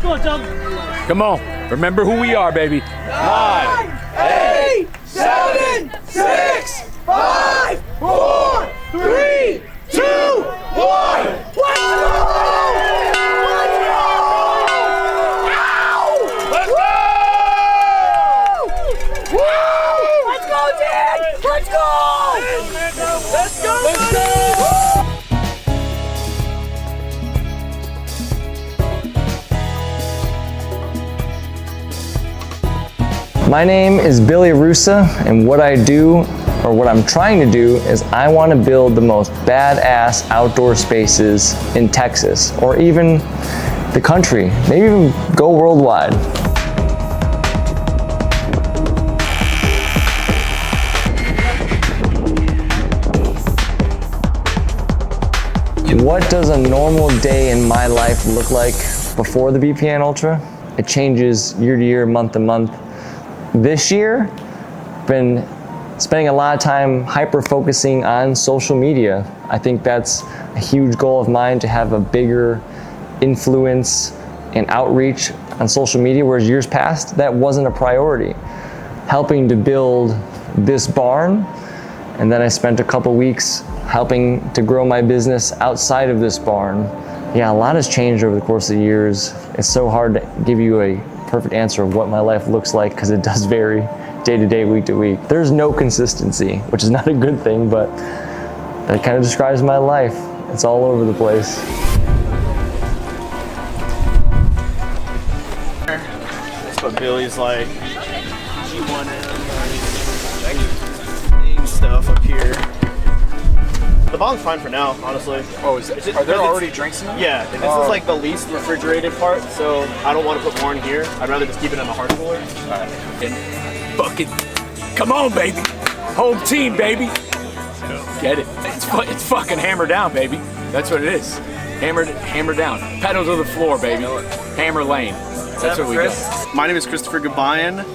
Come on, remember who we are, baby. 9, 8, 7, 6, 5, 4, 3, 2, 1. Let's go! Let's go! Let's go, Dad! Let's go! Let's go! Let's go! My name is Billy Russa, and what I do, or what I'm trying to do, is I want to build the most badass outdoor spaces in Texas, or even the country, maybe even go worldwide. What does a normal day in my life look like before the BPN Ultra? It changes year to year, month to month. This year, been spending a lot of time hyper-focusing on social media. I think that's a huge goal of mine, to have a bigger influence and outreach on social media, whereas years past, that wasn't a priority. Helping to build this barn, and then I spent a couple weeks helping to grow my business outside of this barn. Yeah, a lot has changed over the course of the years. It's so hard to give you a perfect answer of what my life looks like, because it does vary day to day, week to week. There's no consistency, which is not a good thing, but that kind of describes my life. It's all over the place. That's what Billy's like. G1M stuff up here. The bong's fine for now, honestly. Oh, are there already drinks in there? Yeah, and this is like the least refrigerated part, so I don't want to put more in here. I'd rather just keep it in the hard cooler. And fucking, come on, baby. Home team, baby. Get it? It's fucking hammer down, baby. That's what it is. Hammer down. Pedal to the floor, baby. Hammer lane. That's what we do. My name is Christopher Gabayan.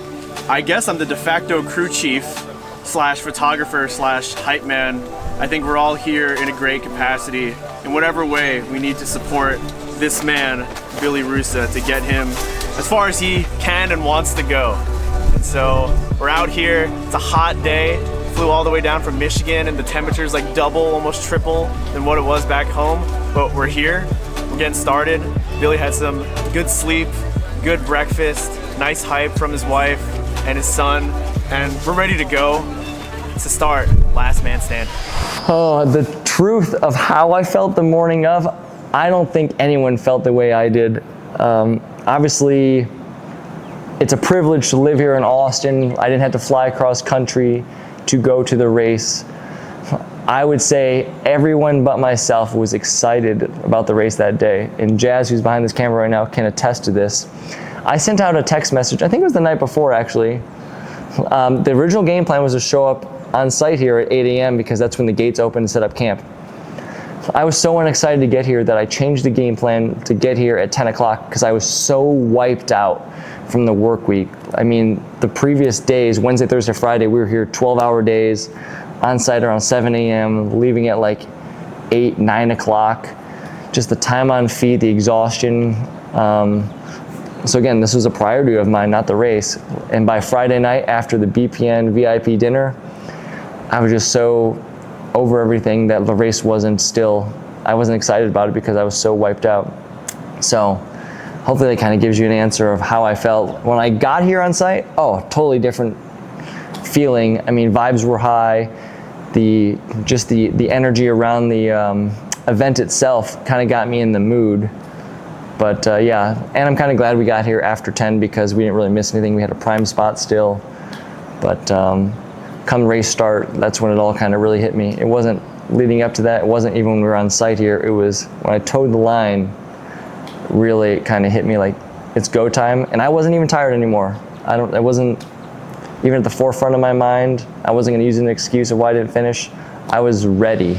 I guess I'm the de facto crew chief slash photographer slash hype man. I think we're all here in a great capacity. In whatever way, we need to support this man, Billy Russa, to get him as far as he can and wants to go. And so we're out here. It's a hot day. Flew all the way down from Michigan, and the temperature's like double, almost triple than what it was back home. But we're here. We're getting started. Billy had some good sleep, good breakfast, nice hype from his wife and his son, and we're ready to go. To start, last man standing. Oh, the truth of how I felt the morning of, I don't think anyone felt the way I did. Obviously, it's a privilege to live here in Austin. I didn't have to fly across country to go to the race. I would say everyone but myself was excited about the race that day. And Jazz, who's behind this camera right now, can attest to this. I sent out a text message, I think it was the night before actually. The original game plan was to show up on site here at 8 a.m. because that's when the gates open and set up camp. I was so unexcited to get here that I changed the game plan to get here at 10 o'clock because I was so wiped out from the work week. I mean, the previous days, Wednesday, Thursday, Friday, we were here 12-hour days, on site around 7 a.m., leaving at like 8, 9 o'clock. Just the time on feet, the exhaustion. So again, this was a priority of mine, not the race. And by Friday night, after the BPN VIP dinner, I was just so over everything that the race I wasn't excited about it because I was so wiped out. So hopefully that kind of gives you an answer of how I felt. When I got here on site, totally different feeling. I mean, vibes were high. The energy around the event itself kind of got me in the mood. But yeah, and I'm kind of glad we got here after 10 because we didn't really miss anything. We had a prime spot still. But come race start, that's when it all kind of really hit me. It wasn't leading up to that. It wasn't even when we were on site here. It was when I towed the line, really it kind of hit me like it's go time. And I wasn't even tired anymore. I wasn't even at the forefront of my mind. I wasn't gonna use an excuse of why I didn't finish. I was ready.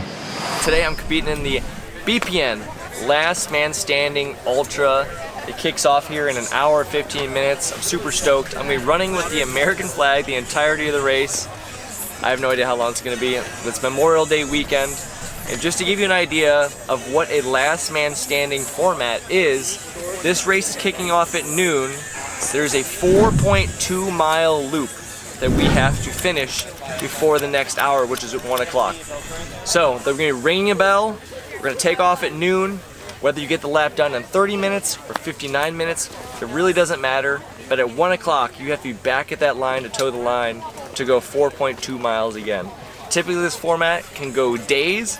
Today I'm competing in the BPN Last Man Standing Ultra. It kicks off here in an hour and 15 minutes. I'm super stoked. I'm gonna be running with the American flag the entirety of the race. I have no idea how long it's gonna be. It's Memorial Day weekend. And just to give you an idea of what a last man standing format is, this race is kicking off at noon. There's a 4.2 mile loop that we have to finish before the next hour, which is at 1 o'clock. So they're gonna be ringing a bell. We're gonna take off at noon. Whether you get the lap done in 30 minutes or 59 minutes, it really doesn't matter. But at 1 o'clock, you have to be back at that line to toe the line to go 4.2 miles again. Typically this format can go days.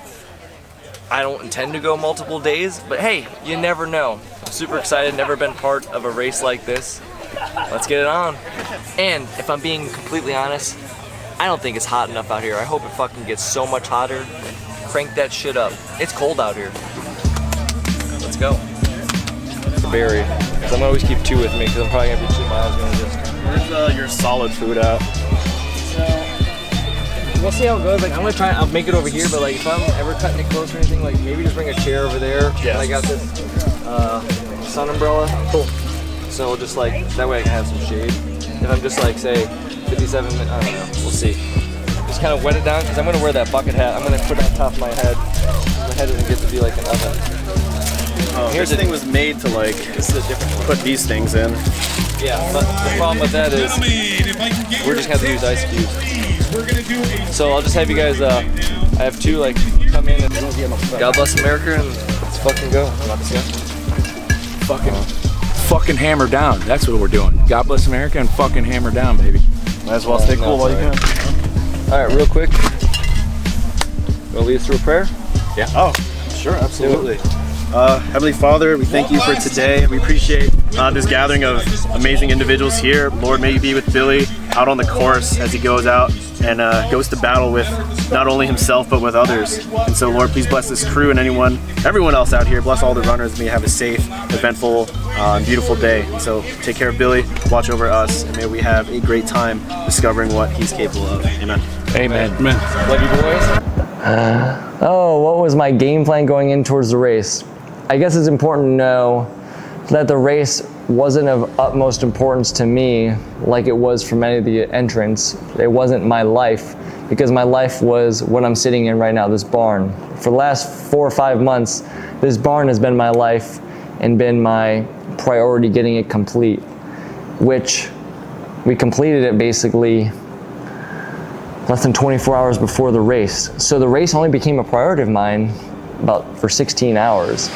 I don't intend to go multiple days, but hey, you never know. I'm super excited, never been part of a race like this. Let's get it on. And if I'm being completely honest, I don't think it's hot enough out here. I hope it fucking gets so much hotter. Crank that shit up. It's cold out here. Let's go. Berry. Because I'm gonna always keep 2 with me because I'm probably gonna be 2 miles going this. Where's your solid food at? We'll see how it goes. Like I'm gonna try. I'll make it over here, but like if I'm ever cutting it close or anything, like maybe just bring a chair over there. Yeah. And I got this sun umbrella. Cool. So we'll just like that way I can have some shade. If I'm just like say 57 minutes, I don't know. We'll see. Just kind of wet it down because I'm gonna wear that bucket hat. I'm gonna put it on top of my head. My head doesn't get to be like an oven. Oh, this thing was made to like put these things in. Yeah, but the problem with that is we're just gonna have to use ice cubes. So I'll just have you guys, I have 2 like come in and God bless America and let's fucking go. Fucking hammer down. That's what we're doing. God bless America and fucking hammer down, baby. Might as well stay cool while you can. All right, real quick. Wanna lead us through a prayer? Yeah. Oh, sure, absolutely. Heavenly Father, we thank you for today. We appreciate this gathering of amazing individuals here. Lord, may you be with Billy out on the course as he goes out and goes to battle with not only himself but with others. And so, Lord, please bless this crew and everyone else out here. Bless all the runners. May you have a safe, eventful, beautiful day. And so, take care of Billy. Watch over us, and may we have a great time discovering what he's capable of. Amen. Amen. Love you, boys. Oh, what was my game plan going in towards the race? I guess it's important to know that the race wasn't of utmost importance to me like it was for many of the entrants. It wasn't my life, because my life was what I'm sitting in right now, this barn. For the last 4 or 5 months, this barn has been my life and been my priority, getting it complete, which we completed it basically less than 24 hours before the race. So the race only became a priority of mine for 16 hours.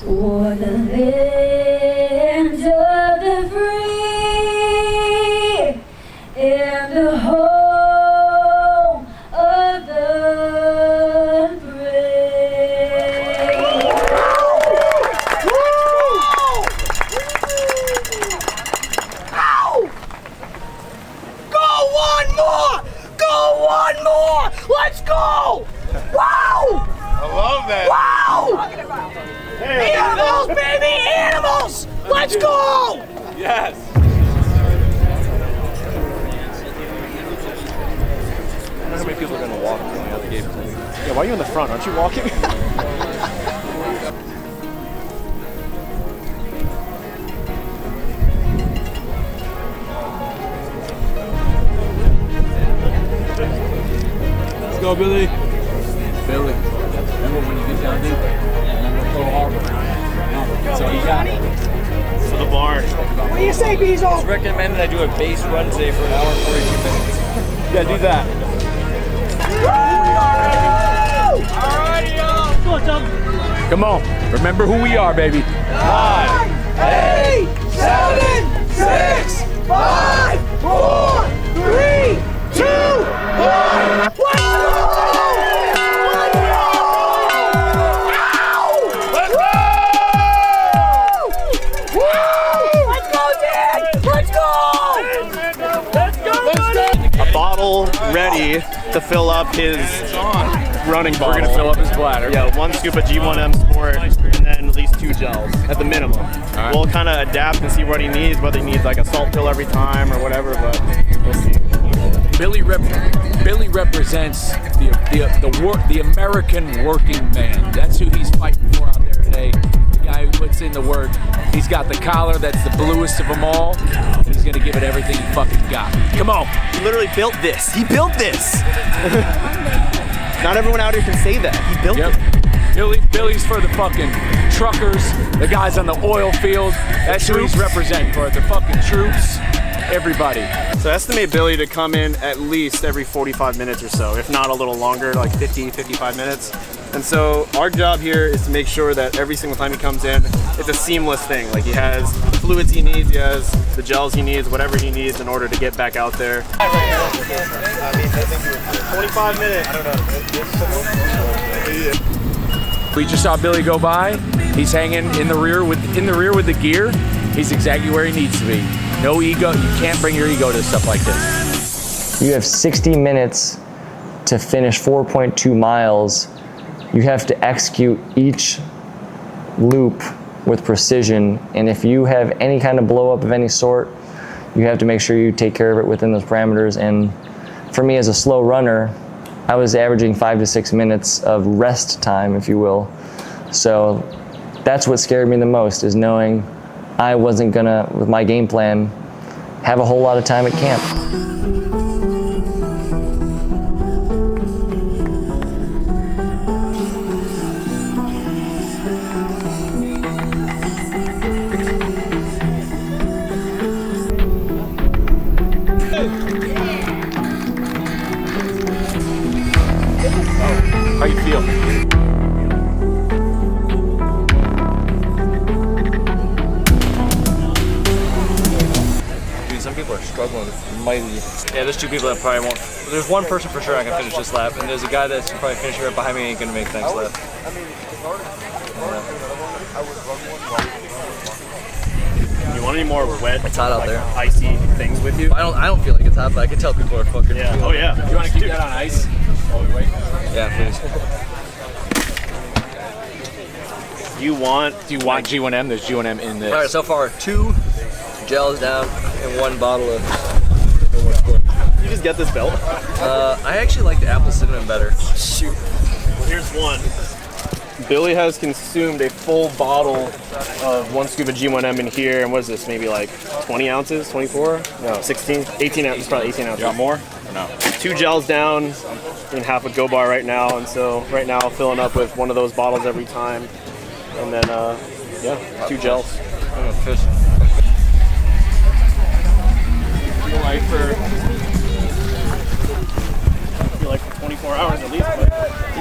For the land of the free and the home of the brave. Go one more! Go one more! Let's go! Wow! I love that. Wow! Animals, baby, animals! Let's go! Yes. I don't know how many people are gonna walk out the gate. Yeah, why are you in the front? Aren't you walking? Let's go, Billy. Billy. Remember when you get down deep? Remember Pearl Harbor? That's all you got. For the barn. What do you say, Beezle? It's recommended I do a base run today for an hour and 42 minutes. Yeah, do that. Alrighty, y'all. Come on. Remember who we are, baby. 9, 8, 7, 6, 5, 4, 3, 2, 1. Let's go! A bottle ready to fill up his running bottle. We're gonna fill up his bladder. Yeah, 1 scoop of G1M Sport, and then at least 2 gels at the minimum. right. We'll kind of adapt and see what he needs, whether he needs like a salt pill every time or whatever, but we'll see. Billy represents the American working man. That's who he's fighting for out there today. The guy who puts in the work. He's got the collar that's the bluest of them all, and he's gonna give it everything he fucking got. Come on. He literally built this. He built this. Not everyone out here can say that. He built it. Billy's for the fucking truckers, the guys on the oil field. That's who he's representing for, the fucking troops, everybody. So estimate Billy to come in at least every 45 minutes or so, if not a little longer, like 50, 55 minutes. And so our job here is to make sure that every single time he comes in, it's a seamless thing. Like he has fluids he needs, he has the gels he needs, whatever he needs in order to get back out there. 25 minutes. We just saw Billy go by. He's hanging in the rear with the gear. He's exactly where he needs to be. No ego. You can't bring your ego to stuff like this. You have 60 minutes to finish 4.2 miles. You have to execute each loop with precision, and if you have any kind of blow up of any sort, you have to make sure you take care of it within those parameters. And for me as a slow runner, I was averaging 5 to 6 minutes of rest time, if you will. So that's what scared me the most, is knowing I wasn't gonna, with my game plan, have a whole lot of time at camp. How you feel? Dude, some people are struggling mighty. Yeah, there's two people that probably won't. There's one person for sure I can finish this lap, and there's a guy that's probably finishing right behind me and ain't gonna make the next lap. You want any more wet, It's hot out there. icy things with you? I don't feel like it's hot, but I can tell people are fucking. Yeah. Oh yeah. You want to keep that on ice? While we wait? Yeah, please. Do you want G1M? There's G1M in this. All right, so far 2 gels down and 1 bottle of. you just get this belt? I actually like the apple cinnamon better. Shoot. Well, here's one. Billy has consumed a full bottle of 1 scoop of G1M in here, and what is this, maybe like 20 ounces, 24? No, 16, 18 ounces, probably 18 ounces. You want more? Or no? 2 gels down and half a Go Bar right now, and so right now filling up with one of those bottles every time. And then, yeah, 2 gels. I'm gonna fish. I feel like for 24 hours at least. But...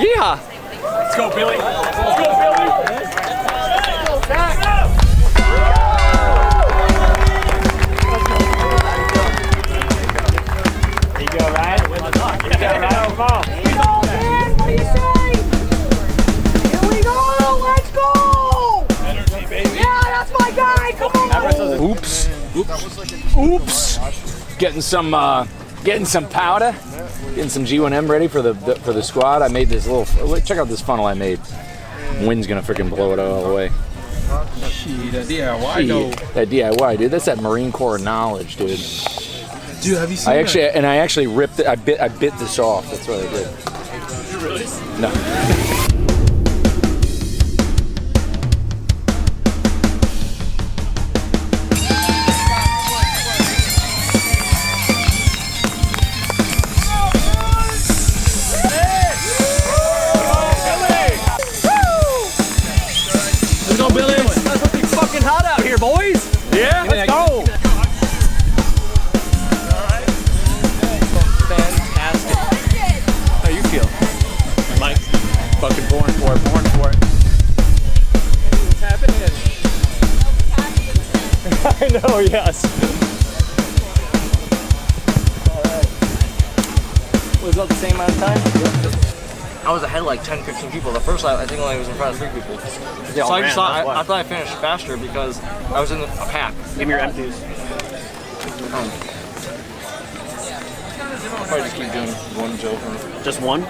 Yeah! Let's go, Billy. Let's go, Billy. There you go, Ryan. You got Ryan. Come on. Here we go, man. What do you say? Here we go. Let's go. Energy, baby. Yeah, that's my guy. Come on. Oops. Oops. Getting some powder. Getting some G1M ready for the squad. I made this little. Check out this funnel I made. Wind's gonna freaking blow it all the way. Shit, that DIY though. That DIY, dude. That's that Marine Corps knowledge, dude. Dude, have you seen I actually ripped it. I bit this off. That's what I did. Really? No. I know, yes. Was that the same amount of time? I was ahead of like 10, 15 people. The first lap, I think only was in front of 3 people. So I just thought, I thought I finished faster because I was in a pack. Give me your empties. Probably just keep doing 1 joke. Just 1? I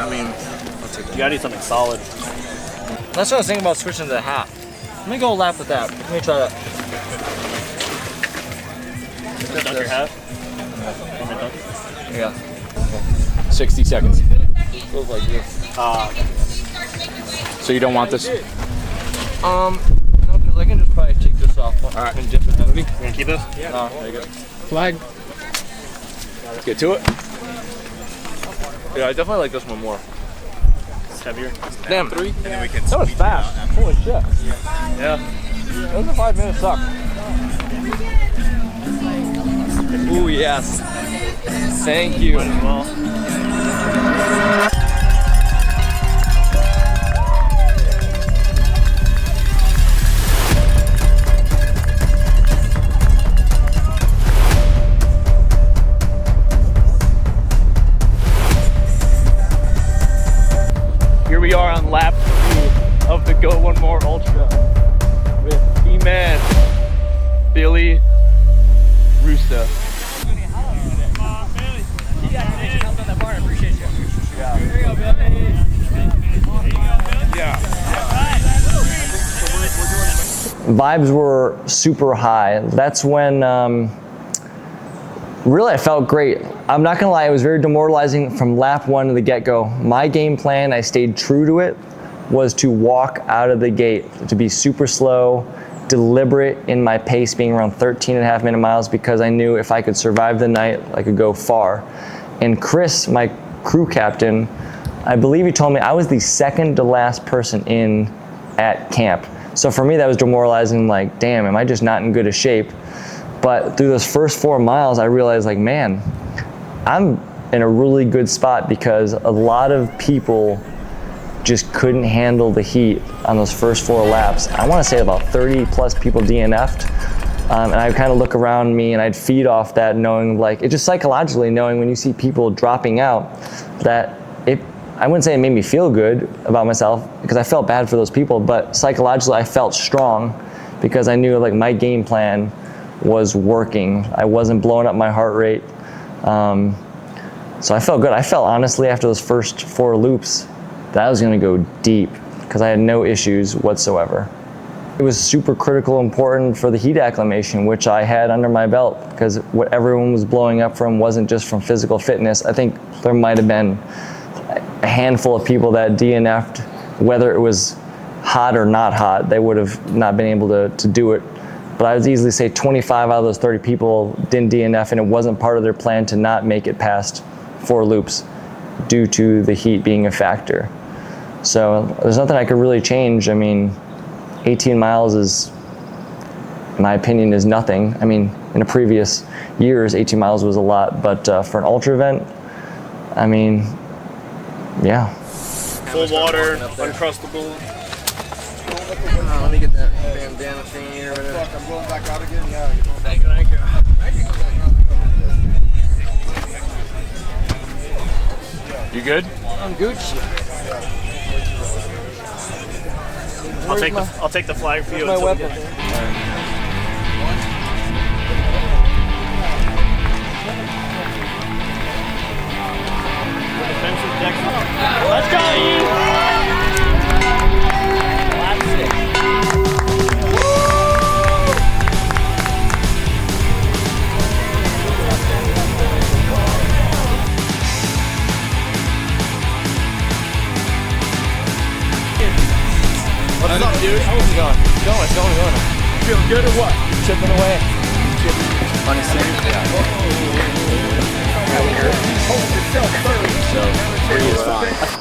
mean, I'll take You gotta do something solid. That's what I was thinking about switching to the hat. Let me go a lap with that. Let me try that. Dunk your hat. Yeah. 60 seconds. Feels like this. So you don't want this? No, because I can just probably take this off. All right. And dip it down. You gonna keep this? No, there you go. Flag. Let's get to it. Yeah, I definitely like this one more. It's heavier. Damn, And then we can that was speed it fast. out. Holy shit. Yeah. Those are 5 minutes suck. Ooh, yes. Thank you. Might as well. Here we are on lap 3 of the Go One More Ultra with E-Man, Billy, Rusta. Vibes were super high. That's when really I felt great. I'm not gonna lie, it was very demoralizing from lap 1 to the get-go. My game plan, I stayed true to it, was to walk out of the gate, to be super slow, deliberate in my pace, being around 13.5 minute miles, because I knew if I could survive the night, I could go far. And Chris, my crew captain, I believe he told me I was the second to last person in at camp. So for me, that was demoralizing, like, damn, am I just not in good a shape? But through those first 4 miles, I realized, like, man, I'm in a really good spot, because a lot of people just couldn't handle the heat on those first 4 laps. I want to say about 30 plus people DNF'd. And I kind of look around me and I'd feed off that, knowing, like, it just psychologically knowing when you see people dropping out, that I wouldn't say it made me feel good about myself, because I felt bad for those people, but psychologically I felt strong, because I knew, like, my game plan was working. I wasn't blowing up my heart rate. So I felt good. I felt, honestly, after those first 4 loops, that I was gonna go deep, because I had no issues whatsoever. It was super critical, important for the heat acclimation, which I had under my belt, because what everyone was blowing up from wasn't just from physical fitness. I think there might have been a handful of people that DNF'd, whether it was hot or not hot, they would have not been able to do it. But I would easily say 25 out of those 30 people didn't DNF, and it wasn't part of their plan to not make it past 4 loops due to the heat being a factor. So there's nothing I could really change. I mean, 18 miles is, in my opinion, is nothing. I mean, in the previous years, 18 miles was a lot, but for an ultra event, I mean, yeah. Full water, uncrustable. Let me get that bandana thing here. I'm going back out again. Yeah. Thank you. You good? I'm Gucci. I'll take the flag for you. My until we weapon. get there. Let's go, you! What's up, dude? How's it going? Going. Feeling good or what? Chipping away.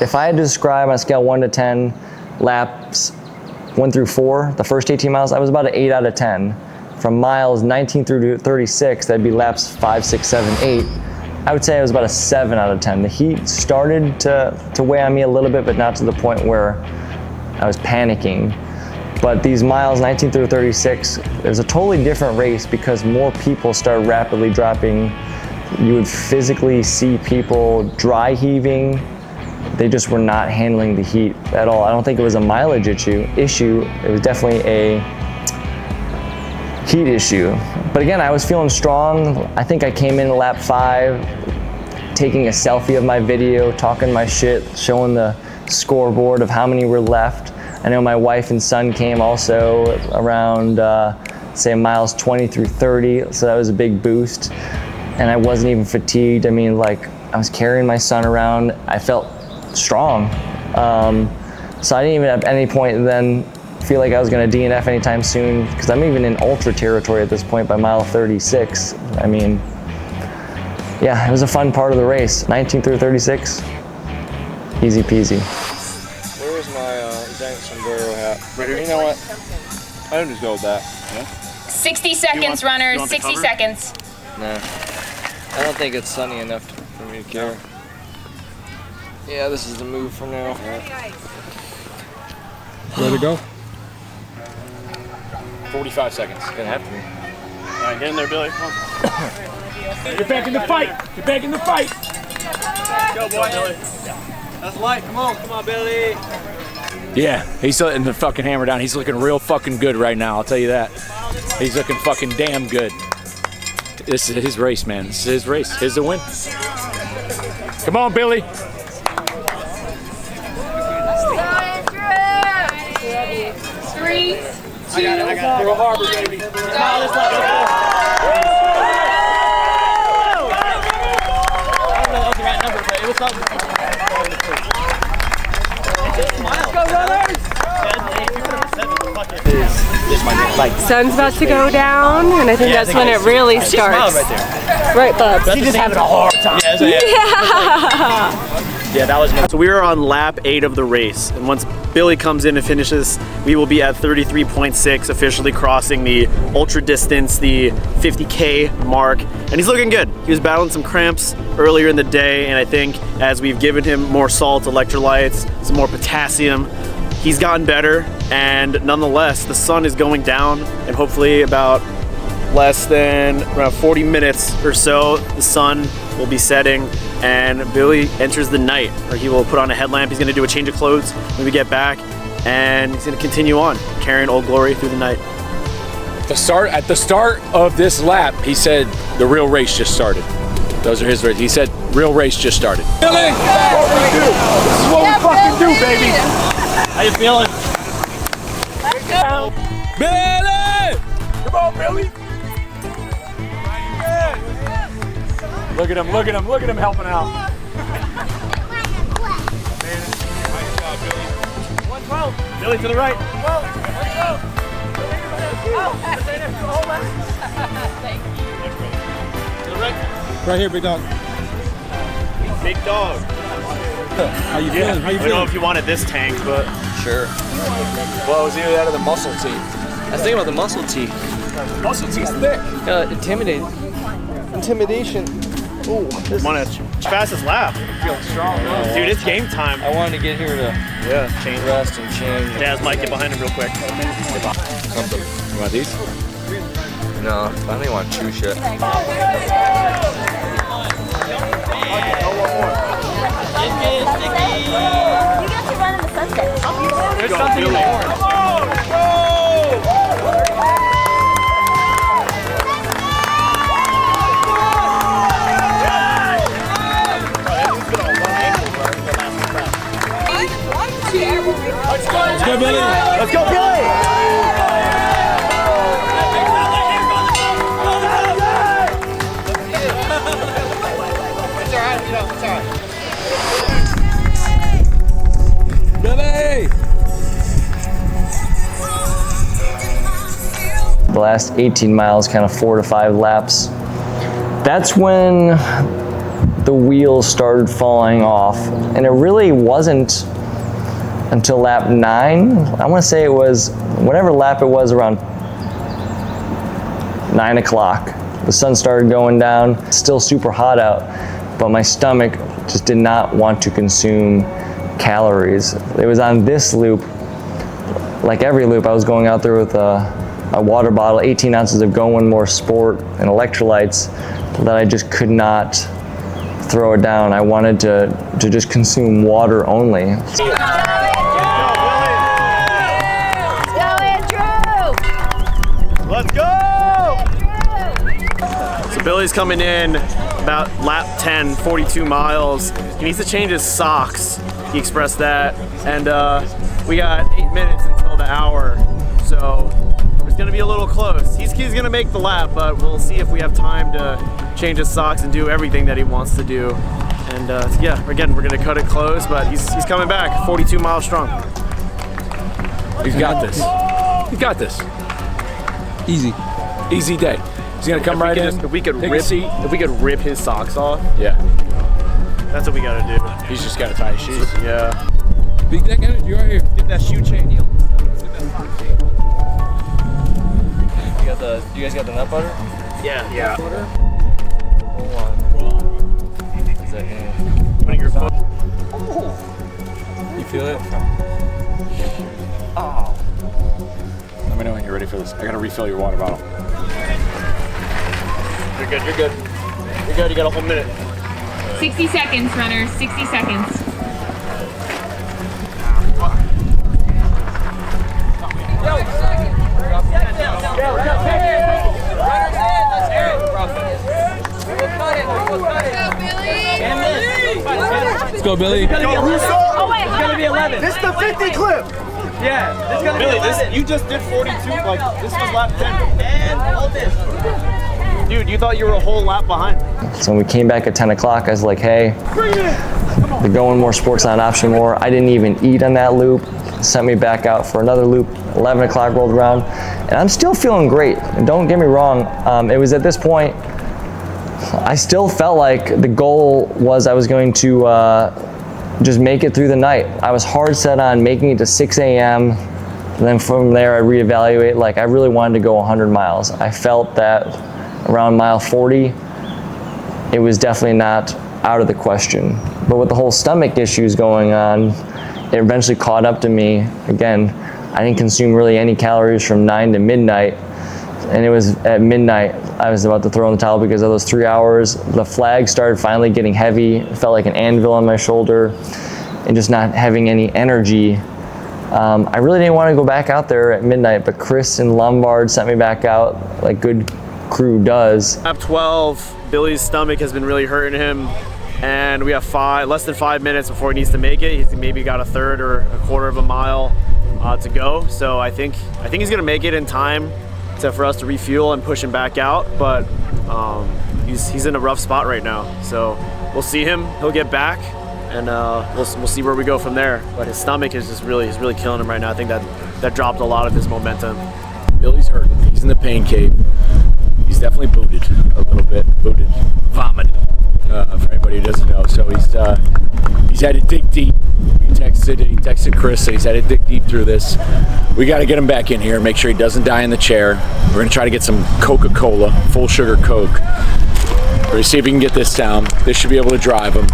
If I had to describe on a scale 1 to 10 laps 1 through 4, the first 18 miles, I was about an 8 out of 10. From miles 19 through 36, that'd be laps 5, 6, 7, 8. I would say I was about a 7 out of 10. The heat started to weigh on me a little bit, but not to the point where I was panicking. But these miles 19 through 36, it was a totally different race, because more people started rapidly dropping. You would physically see people dry heaving. They just were not handling the heat at all. I don't think it was a mileage issue. It was definitely a heat issue. But again, I was feeling strong. I think I came in lap 5, taking a selfie of my video, talking my shit, showing the scoreboard of how many were left. I know my wife and son came also around, say, miles 20 through 30, so that was a big boost. And I wasn't even fatigued. I mean, like, I was carrying my son around. I felt strong. So I didn't even at any point then feel like I was gonna DNF anytime soon, because I'm even in ultra territory at this point by mile 36. I mean, yeah, it was a fun part of the race. 19 through 36, Easy peasy. Where's my giant sombrero hat? Right here. You know what? I can just go with that. Yeah? 60 seconds, runners. 60 seconds. Nah. I don't think it's sunny enough for me to care. Yeah, this is the move for now. Ready to go? 45 seconds. Gonna have to be. All right, get in there, Billy. Come on. Get back in the fight. Get back in the fight. Go, boy. Billy. That's light. Come on, Billy. Yeah, he's letting the fucking hammer down. He's looking real fucking good right now, I'll tell you that. He's looking fucking damn good. This is his race, man. This is his race. His to win. Come on, Billy. Three, two, Pearl Harbor, baby. Sun's about to go down, and I think that's when it really starts. Right, Bubs? He's just having a hard time. Yeah, that was. So we are on lap 8 of the race, and once Billy comes in and finishes, we will be at 33.6, officially crossing the ultra distance, the 50K mark, and he's looking good. He was battling some cramps earlier in the day, and I think as we've given him more salt, electrolytes, some more potassium, he's gotten better. And nonetheless, the sun is going down, and hopefully about less than around 40 minutes or so, the sun will be setting, and Billy enters the night, or he will put on a headlamp. He's gonna do a change of clothes when we get back, and he's gonna continue on, carrying Old Glory through the night. At the start of this lap, he said the real race just started. Those are his words. He said real race just started. Billy, this is what we fucking do, baby. How you feeling? Billy! Come on, Billy! Look at him, look at him, look at him helping out. 112. Billy to the right. To the right. Right here, big dog. Big dog. How you feeling? How you I don't know if you wanted this tank, but Sure. Well, it was either that or the muscle tee. I was thinking about the muscle tee. Muscle tee's thick. Intimidation. Ooh, this want to fastest lap. Feeling strong. Dude, it's game time. I wanted to get here to Change. rest and change. Daz, Mike, get behind him real quick. Something. You want these? No, I don't even want to chew shit. You get to run in the sunset. There's something in there. Come on, go! Let's go, Billy. Let's go, Billy! The last 18 miles, kind of 4 to 5 laps. That's when the wheels started falling off, and it really wasn't until lap 9. I want to say it was whatever lap it was, around 9 o'clock. The sun started going down, still super hot out, but my stomach just did not want to consume calories. It was on this loop, like every loop, I was going out there with a water bottle, 18 ounces of Go One More Sport and electrolytes, that I just could not throw it down. I wanted to just consume water only. Let's go! So Billy's coming in about lap 10, 42 miles. He needs to change his socks. He expressed that. And we got 8 minutes until the hour. So it's gonna be a little close. He's gonna make the lap, but we'll see if we have time to change his socks and do everything that he wants to do. And yeah, again, we're gonna cut it close, but he's coming back, 42 miles strong. He's got this. He's got this. Easy. Easy day. He's gonna come right in. If we could take a rip, seat. if we could rip his socks off, Yeah. That's what we gotta do. He's just gotta tie his shoes. Yeah. Big deck energy right here. Get that shoe chain. You guys got the nut butter? Yeah. Yeah. Hold on. Is that Putting your foot. You feel it? Let me know when you're ready for this. I gotta refill your water bottle. You're good. You're good. You're good. You got a whole minute. 60 seconds, runners. 60 seconds. Let's go, Billy. Go, Russo. Oh, wait, It's gonna be 11. This is the 50 clip. Yeah, this is gonna be 11. You just did 42. Like this was lap 10. And hold this. Dude, you thought you were a whole lap behind. So when we came back at 10 o'clock, I was like, hey, we're going more sports not an option more. I didn't even eat on that loop. Sent me back out for another loop. 11 o'clock rolled around, and I'm still feeling great. Don't get me wrong. It was at this point, I still felt like the goal was I was going to just make it through the night. I was hard set on making it to 6 a.m. And then from there, I reevaluate. Like, I really wanted to go 100 miles. I felt that around mile 40, it was definitely not out of the question. But with the whole stomach issues going on, it eventually caught up to me. Again, I didn't consume really any calories from 9 to midnight. And it was at midnight, I was about to throw in the towel because of those 3 hours. The flag started finally getting heavy. It felt like an anvil on my shoulder and just not having any energy. I really didn't want to go back out there at midnight, but Chris and Lombard sent me back out like good crew does. Lap 12, Billy's stomach has been really hurting him, and we have less than 5 minutes before he needs to make it. He's maybe got a third or a quarter of a mile to go. So I think he's gonna make it in time for us to refuel and push him back out. But he's in a rough spot right now. So we'll see him. He'll get back, and we'll see where we go from there. But his stomach is just really killing him right now. I think that dropped a lot of his momentum. Billy's hurting. He's in the pain cave. He's definitely booted a little bit. Booted, vomited. For anybody who doesn't know, so he's had to dig deep. He texted Chris, so he's had to dig deep through this. We got to get him back in here, make sure he doesn't die in the chair. We're gonna try to get some Coca-Cola, full sugar Coke. We're gonna see if we can get this down. This should be able to drive him.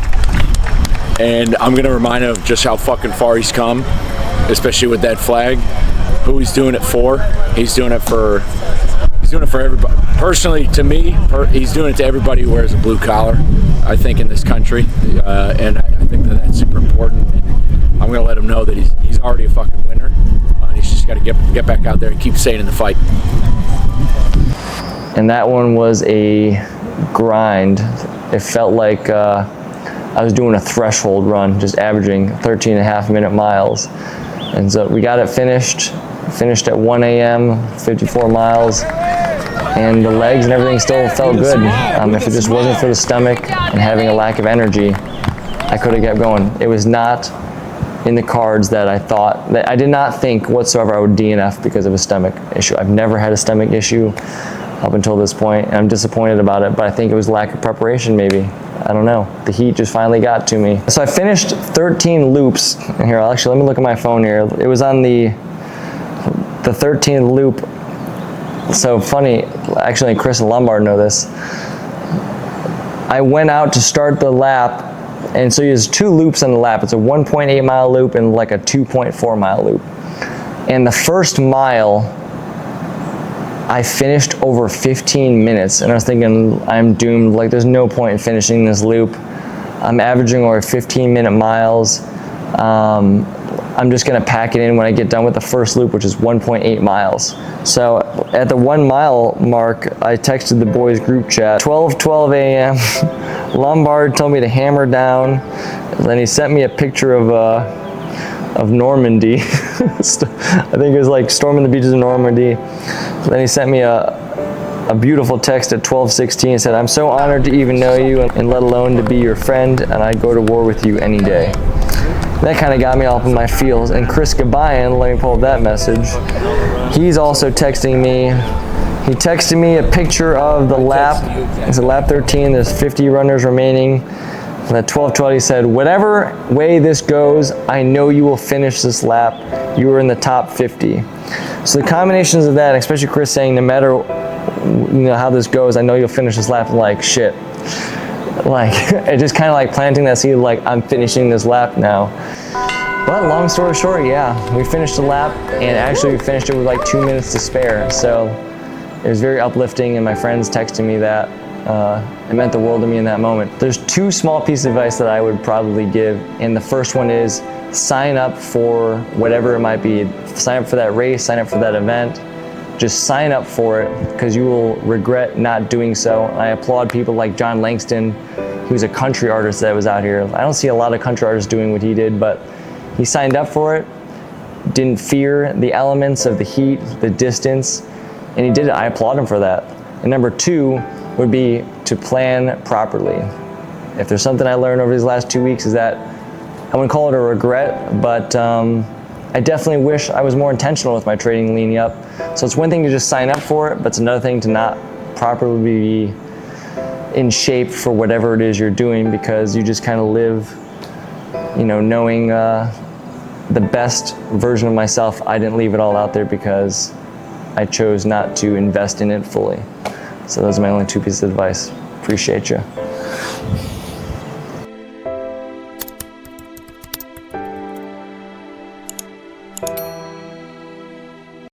And I'm gonna remind him of just how fucking far he's come, especially with that flag. Who he's doing it for? He's doing it for everybody. Personally, to me, he's doing it to everybody who wears a blue collar, I think, in this country. And I think that's super important. And I'm going to let him know that he's already a fucking winner. He's just got to get back out there and keep staying in the fight. And that one was a grind. It felt like I was doing a threshold run, just averaging 13.5-minute miles. And so we got it finished at 1 a.m., 54 miles. And the legs and everything still felt good. If it just wasn't for the stomach and having a lack of energy, I could have kept going. It was not in the cards that I did not think whatsoever I would DNF because of a stomach issue. I've never had a stomach issue up until this point, and I'm disappointed about it, but I think it was lack of preparation maybe. I don't know. The heat just finally got to me. So I finished 13 loops. And here, let me look at my phone here. It was on the 13th loop. So funny, actually Chris and Lombard know this. I went out to start the lap, and so there's 2 loops on the lap. It's a 1.8 mile loop and like a 2.4 mile loop. And the first mile, I finished over 15 minutes, and I was thinking, I'm doomed. Like, there's no point in finishing this loop. I'm averaging over 15-minute miles. I'm just gonna pack it in when I get done with the first loop, which is 1.8 miles. So at the 1 mile mark, I texted the boys group chat, 12 a.m. Lombard told me to hammer down. Then he sent me a picture of Normandy. I think it was like storming the beaches of Normandy. Then he sent me a beautiful text at 12:16 and said, I'm so honored to even know you and let alone to be your friend, and I'd go to war with you any day. That kind of got me off in my feels. And Chris Gabayan, let me pull up that message. He's also texting me. He texted me a picture of the lap. It's a lap 13. There's 50 runners remaining. That 12:12, he said, whatever way this goes, I know you will finish this lap. You were in the top 50. So the combinations of that, especially Chris saying, no matter how this goes, I know you'll finish this lap. I'm like, shit. Like, it just kind of like planting that seed, like, I'm finishing this lap now. But long story short, yeah, we finished the lap, and actually we finished it with like 2 minutes to spare. So it was very uplifting, and my friends texted me that. It meant the world to me in that moment. There's 2 small pieces of advice that I would probably give, and the first one is sign up for whatever it might be. Sign up for that race, sign up for that event. Just sign up for it, because you will regret not doing so. I applaud people like John Langston, who's a country artist that was out here. I don't see a lot of country artists doing what he did, but he signed up for it, didn't fear the elements of the heat, the distance, and he did it. I applaud him for that. And number 2 would be to plan properly. If there's something I learned over these last 2 weeks, is that I wouldn't call it a regret, but I definitely wish I was more intentional with my training leading up. So it's one thing to just sign up for it, but it's another thing to not properly be in shape for whatever it is you're doing, because you just kind of live, knowing the best version of myself. I didn't leave it all out there because I chose not to invest in it fully. So those are my only 2 pieces of advice. Appreciate you.